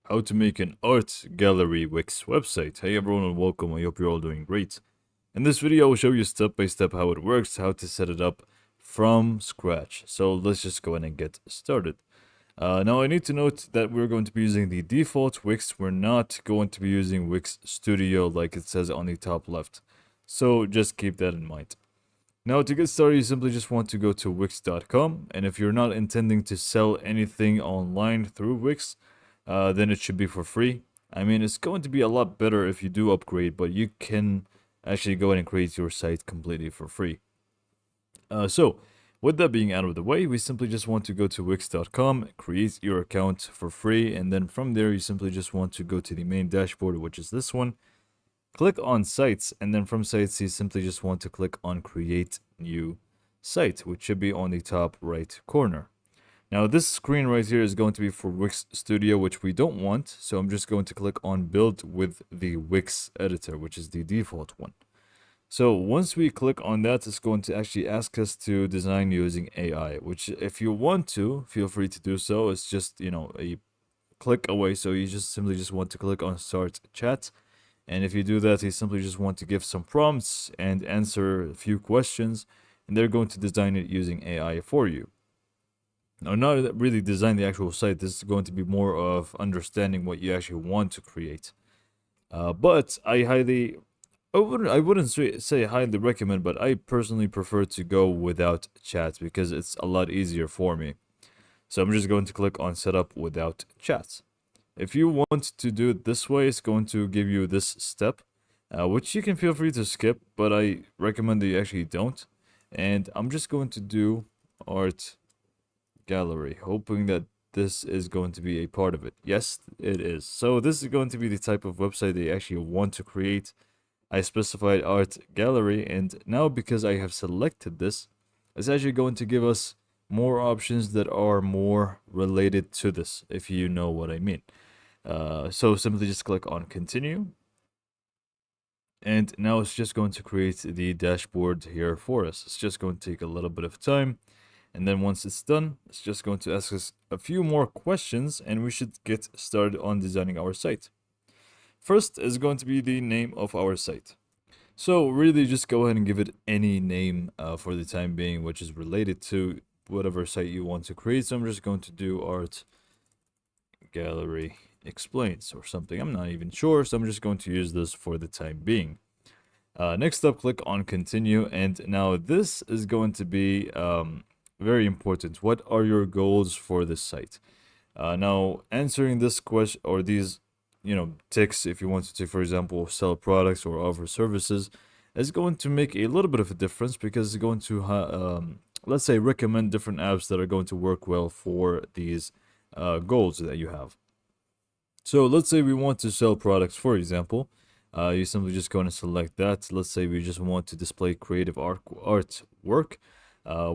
How to make an art gallery Wix website. Hey everyone and welcome, I hope you're all doing great. In this video I will show you step by step how it works, how to set it up from scratch. So let's just go ahead and get started. Now I need to note that we're going to be using the default Wix. We're not going to be using Wix Studio like it says on the top left. So just keep that in mind. Now to get started, you simply just want to go to wix.com, and if you're not intending to sell anything online through Wix, then it should be for free. I mean, it's going to be a lot better if you do upgrade, but you can actually go ahead and create your site completely for free. So, with that being out of the way, we simply just want to go to wix.com, create your account for free, and then from there, you simply just want to go to the main dashboard, which is this one. Click on sites, and then from sites, you simply just want to click on create new site, which should be on the top right corner. Now this screen right here is going to be for Wix Studio, which we don't want. So I'm just going to click on build with the Wix editor, which is the default one. So once we click on that, it's going to actually ask us to design using AI, which if you want to, feel free to do so. It's just, a click away. So you just simply just want to click on start chat. And if you do that, you simply just want to give some prompts and answer a few questions, and they're going to design it using AI for you. Now, not really design the actual site. This is going to be more of understanding what you actually want to create. But I wouldn't say highly recommend, but I personally prefer to go without chat because it's a lot easier for me. So I'm just going to click on setup without chat. If you want to do it this way, it's going to give you this step, which you can feel free to skip, but I recommend that you actually don't. And I'm just going to do art gallery, hoping that this is going to be a part of it. Yes, it is. So this is going to be the type of website they actually want to create. I specified art gallery, and now because I have selected this, it's actually going to give us more options that are more related to this, if you know what I mean. So simply just click on continue. And now it's just going to create the dashboard here for us. It's just going to take a little bit of time. And then once it's done, it's just going to ask us a few more questions and we should get started on designing our site. First is going to be the name of our site. So really just go ahead and give it any name for the time being, which is related to whatever site you want to create. So I'm just going to do art gallery explains or something. I'm not even sure. So I'm just going to use this for the time being. Next up, click on continue. And now this is going to be very important. What are your goals for this site? Now, answering this question or these, ticks, if you want to, for example, sell products or offer services, is going to make a little bit of a difference because it's going to, let's say, recommend different apps that are going to work well for these goals that you have. So let's say we want to sell products, for example. You simply just go and select that. Let's say we just want to display creative artwork.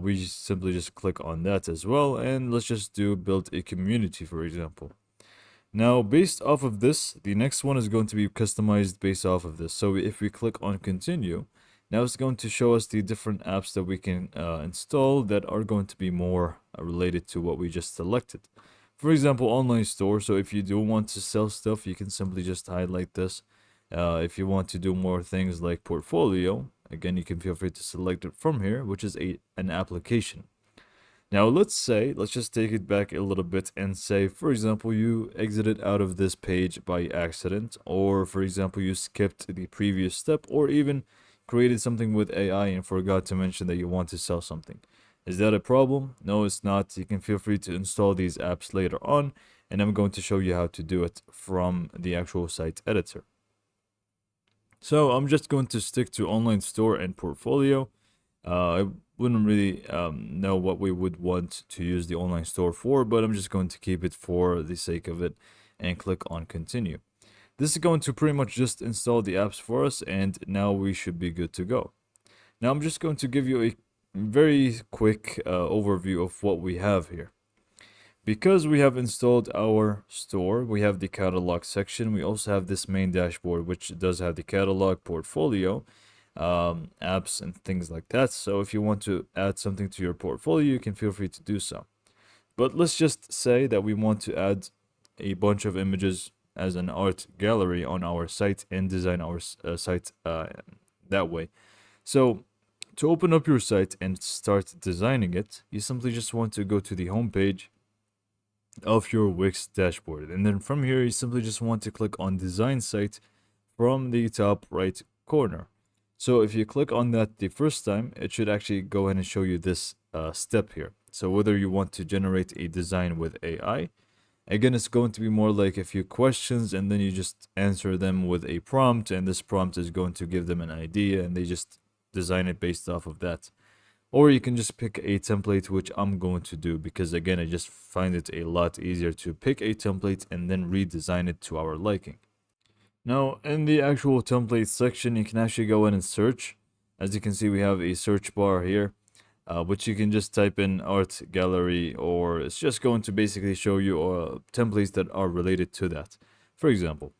We simply just click on that as well, and let's just do build a community, for example. Now, based off of this, the next one is going to be customized based off of this. So if we click on continue, now it's going to show us the different apps that we can install that are going to be more related to what we just selected. For example, online store. So if you do want to sell stuff, you can simply just highlight this. If you want to do more things like portfolio, again, you can feel free to select it from here, which is an application. Now, let's just take it back a little bit and say, for example, you exited out of this page by accident, or for example, you skipped the previous step, or even created something with AI and forgot to mention that you want to sell something. Is that a problem? No, it's not. You can feel free to install these apps later on, and I'm going to show you how to do it from the actual site editor. So I'm just going to stick to online store and portfolio. I wouldn't really know what we would want to use the online store for, but I'm just going to keep it for the sake of it and click on continue. This is going to pretty much just install the apps for us, and now we should be good to go. Now I'm just going to give you a very quick overview of what we have here. Because we have installed our store, we have the catalog section. We also have this main dashboard, which does have the catalog, portfolio, apps, and things like that. So if you want to add something to your portfolio, you can feel free to do so. But let's just say that we want to add a bunch of images as an art gallery on our site and design our site that way. So to open up your site and start designing it, you simply just want to go to the home page of your Wix dashboard. And then from here, you simply just want to click on Design Site from the top right corner. So if you click on that the first time, it should actually go ahead and show you this step here. So whether you want to generate a design with AI, again, it's going to be more like a few questions and then you just answer them with a prompt, and this prompt is going to give them an idea and they just design it based off of that. Or you can just pick a template, which I'm going to do because again, I just find it a lot easier to pick a template and then redesign it to our liking. Now, in the actual template section, you can actually go in and search. As you can see, we have a search bar here, which you can just type in art gallery, or it's just going to basically show you templates that are related to that, for example.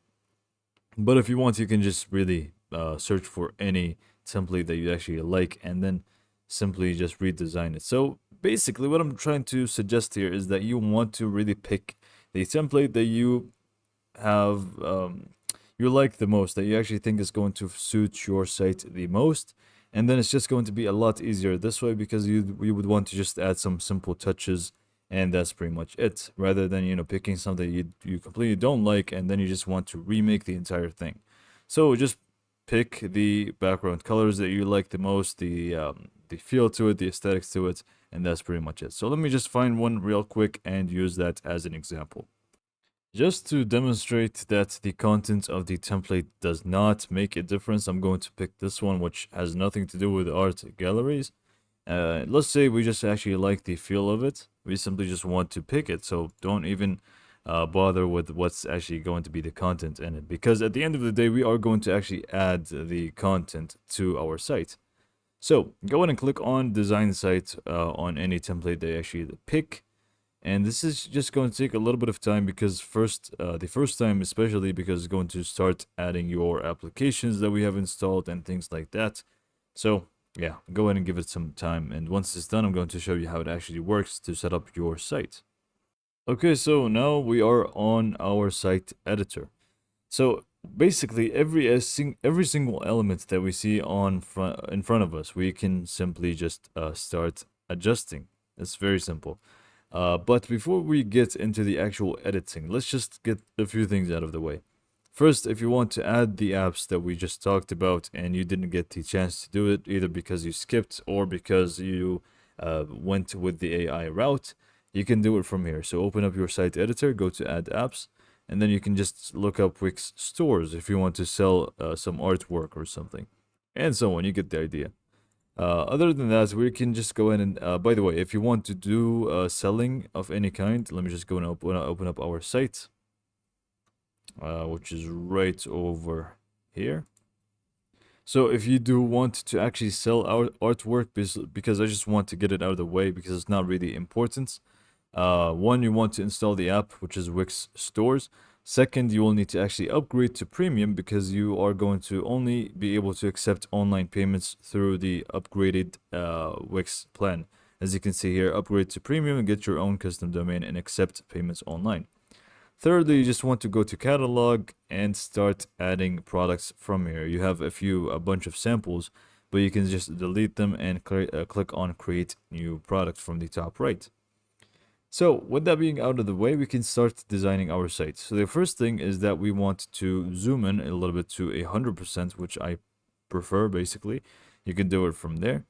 But if you want, you can just really search for any template that you actually like and then simply just redesign it. So basically, what I'm trying to suggest here is that you want to really pick the template that you have you like the most, that you actually think is going to suit your site the most, and then it's just going to be a lot easier this way because you would want to just add some simple touches, and that's pretty much it, rather than picking something you completely don't like and then you just want to remake the entire thing. So just pick the background colors that you like the most, the feel to it, the aesthetics to it, and that's pretty much it. So let me just find one real quick and use that as an example. Just to demonstrate that the content of the template does not make a difference, I'm going to pick this one, which has nothing to do with art galleries. Let's say we just actually like the feel of it. We simply just want to pick it, so don't even bother with what's actually going to be the content in it, because at the end of the day, we are going to actually add the content to our site. So go ahead and click on Design Site on any template they actually pick. And this is just going to take a little bit of time because the first time, especially because it's going to start adding your applications that we have installed and things like that. So yeah, go ahead and give it some time. And once it's done, I'm going to show you how it actually works to set up your site. Okay, so now we are on our site editor. So basically, every single element that we see in front of us, we can simply just start adjusting. It's very simple. But before we get into the actual editing, let's just get a few things out of the way. First, if you want to add the apps that we just talked about and you didn't get the chance to do it, either because you skipped or because you went with the AI route, you can do it from here. So open up your site editor, go to Add Apps, and then you can just look up Wix Stores if you want to sell some artwork or something, and so on. You get the idea. Other than that, we can just go in and, by the way, if you want to do selling of any kind, let me just go and open up our site, which is right over here. So if you do want to actually sell our artwork, because I just want to get it out of the way because it's not really important. One, you want to install the app, which is Wix Stores. Second, you will need to actually upgrade to premium because you are going to only be able to accept online payments through the upgraded Wix plan. As you can see here, upgrade to premium and get your own custom domain and accept payments online. Thirdly, you just want to go to catalog and start adding products from here. You have a bunch of samples, but you can just delete them and click on create new product from the top right. So with that being out of the way, we can start designing our site. So the first thing is that we want to zoom in a little bit to 100%, which I prefer basically. You can do it from there.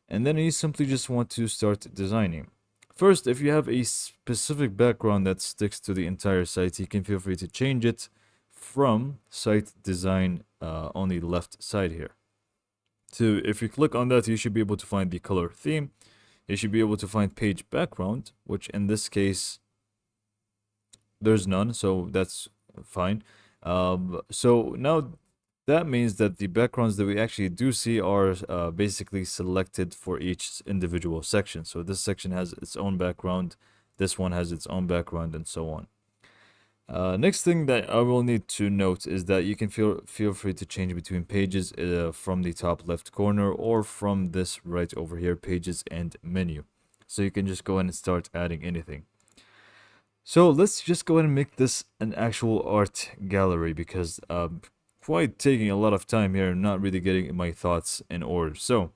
And then you simply just want to start designing. First, if you have a specific background that sticks to the entire site, you can feel free to change it from site design on the left side here. So if you click on that, you should be able to find the color theme. You should be able to find page background, which in this case, there's none, so that's fine. So now that means that the backgrounds that we actually do see are basically selected for each individual section. So this section has its own background, this one has its own background, and so on. Next thing that I will need to note is that you can feel free to change between pages from the top left corner or from this right over here, pages and menu. So you can just go in and start adding anything. So let's just go ahead and make this an actual art gallery because quite taking a lot of time here and not really getting my thoughts in order. So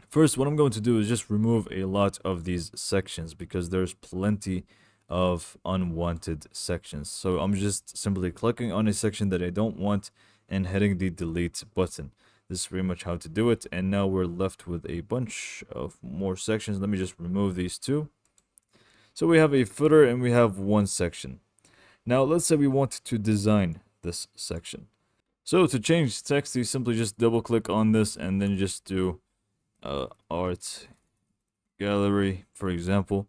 first, what I'm going to do is just remove a lot of these sections because there's plenty of unwanted sections. So I'm just simply clicking on a section that I don't want and hitting the delete button. This is pretty much how to do it. And now we're left with a bunch of more sections. Let me just remove these two. So we have a footer and we have one section. Now let's say we want to design this section. So to change text, you simply just double click on this and then just do art gallery, for example.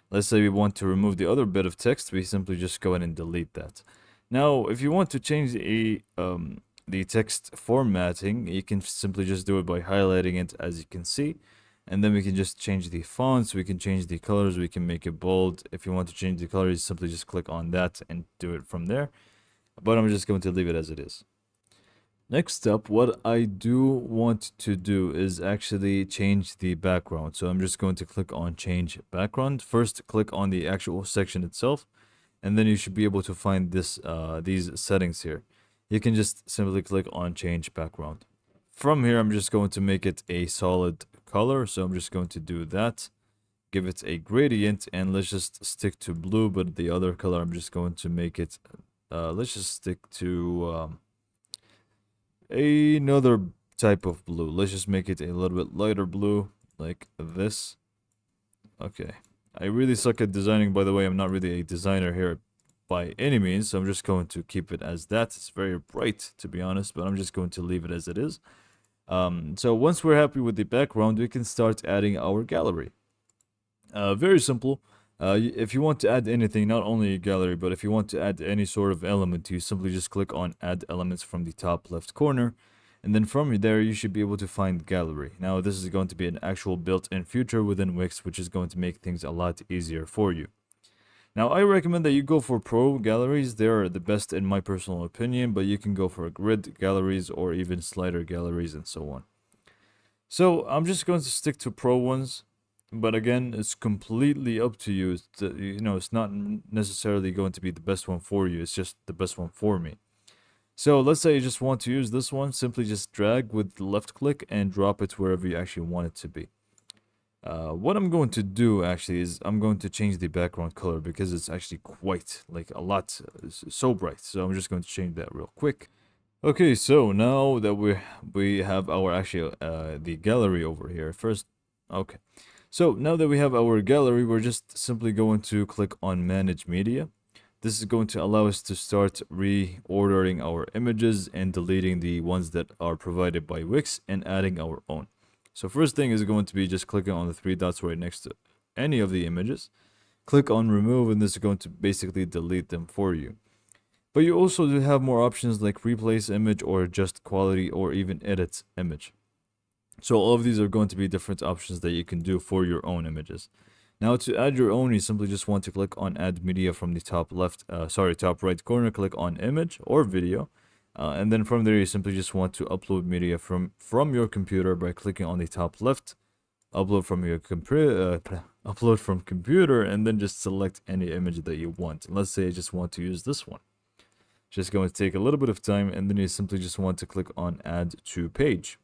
Let's say we want to remove the other bit of text, we simply just go ahead and delete that. Now, if you want to change the text formatting, you can simply just do it by highlighting it, as you can see. And then we can just change the fonts, we can change the colors, we can make it bold. If you want to change the colors, simply just click on that and do it from there. But I'm just going to leave it as it is. Next up, what I do want to do is actually change the background. So I'm just going to click on change background. First, click on the actual section itself, and then you should be able to find this these settings here. You can just simply click on change background. From here, I'm just going to make it a solid color. So I'm just going to do that. Give it a gradient, and let's just stick to blue, but the other color, I'm just going to make it, let's just stick to another type of blue. Let's just make it a little bit lighter blue, like this. Okay. I really suck at designing, by the way. I'm not really a designer here by any means, so I'm just going to keep it as that. It's very bright, to be honest, but I'm just going to leave it as it is. So once we're happy with the background, we can start adding our gallery. Very simple. If you want to add anything, not only a gallery, but if you want to add any sort of element, you simply just click on add elements from the top left corner. And then from there, you should be able to find gallery. Now, this is going to be an actual built-in feature within Wix, which is going to make things a lot easier for you. Now, I recommend that you go for pro galleries. They're the best in my personal opinion, but you can go for grid galleries or even slider galleries and so on. So I'm just going to stick to pro ones. But again, it's completely up to you. It's not necessarily going to be the best one for you. It's just the best one for me. So let's say you just want to use this one. Simply just drag with the left click and drop it wherever you actually want it to be. What I'm going to do actually is I'm going to change the background color because it's actually quite like a lot, so bright. So I'm just going to change that real quick. Okay, so now that we have our actually the gallery over here. First, okay. So now that we have our gallery, we're just simply going to click on Manage Media. This is going to allow us to start reordering our images and deleting the ones that are provided by Wix and adding our own. So first thing is going to be just clicking on the three dots right next to any of the images. Click on Remove, and this is going to basically delete them for you. But you also do have more options like Replace Image or Adjust Quality or even Edit Image. So all of these are going to be different options that you can do for your own images. Now to add your own, you simply just want to click on Add Media from the top top right corner. Click on Image or Video, and then from there you simply just want to upload media from your computer by clicking on the top left. Upload from your upload from computer, and then just select any image that you want. And let's say I just want to use this one. Just going to take a little bit of time, and then you simply just want to click on Add to Page.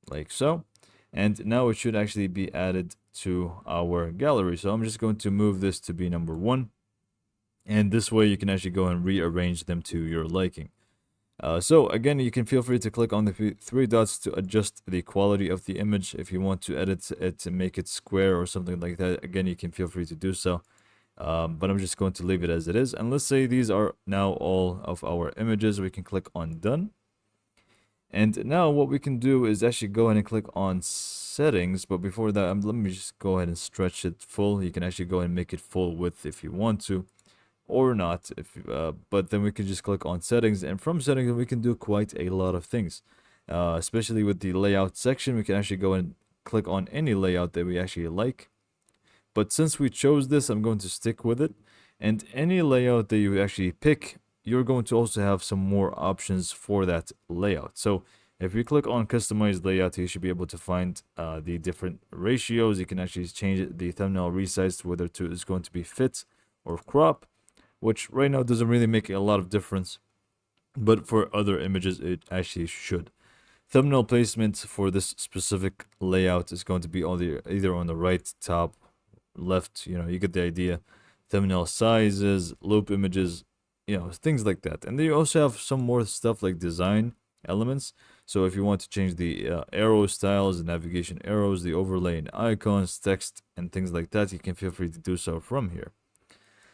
Like so. And now it should actually be added to our gallery. So I'm just going to move this to be number 1. And this way you can actually go and rearrange them to your liking. So again, you can feel free to click on the three dots to adjust the quality of the image. If you want to edit it to make it square or something like that, again, you can feel free to do so. But I'm just going to leave it as it is. And let's say these are now all of our images. We can click on Done. And now what we can do is actually go ahead and click on settings. But before that, let me just go ahead and stretch it full. You can actually go ahead and make it full width if you want to, or not. But then we can just click on settings, and from settings we can do quite a lot of things. Especially with the layout section, we can actually go and click on any layout that we actually like. But since we chose this, I'm going to stick with it. And any layout that you actually pick, you're going to also have some more options for that layout. So If you click on customize layout, you should be able to find the different ratios. You can actually change the thumbnail resize to whether it's going to be fit or crop, which right now doesn't really make a lot of difference, but for other images it actually should. Thumbnail placement for this specific layout is going to be on the either on the right, top, left, you get the idea. Thumbnail sizes, loop images, things like that. And then you also have some more stuff like design elements. So if you want to change the arrow styles, the navigation arrows, the overlay and icons, text, and things like that, you can feel free to do so from here.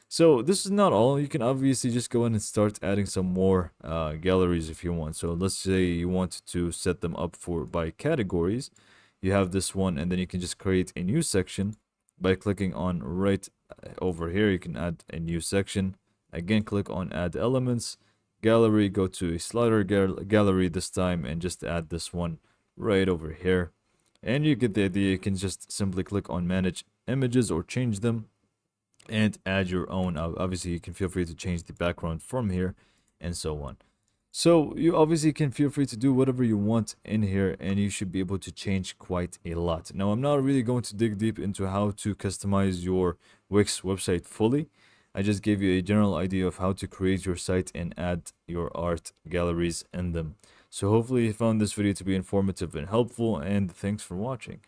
So this is not all. You can obviously just go in and start adding some more galleries if you want. So let's say you want to set them up by categories. You have this one, and then you can just create a new section by clicking on right over here. You can add a new section. Again, click on add elements, gallery, go to a slider gallery this time, and just add this one right over here. And you get the idea. You can just simply click on manage images or change them and add your own. Obviously, you can feel free to change the background from here and so on. So you obviously can feel free to do whatever you want in here, and you should be able to change quite a lot. Now, I'm not really going to dig deep into how to customize your Wix website fully. I just gave you a general idea of how to create your site and add your art galleries in them. So hopefully you found this video to be informative and helpful, and thanks for watching.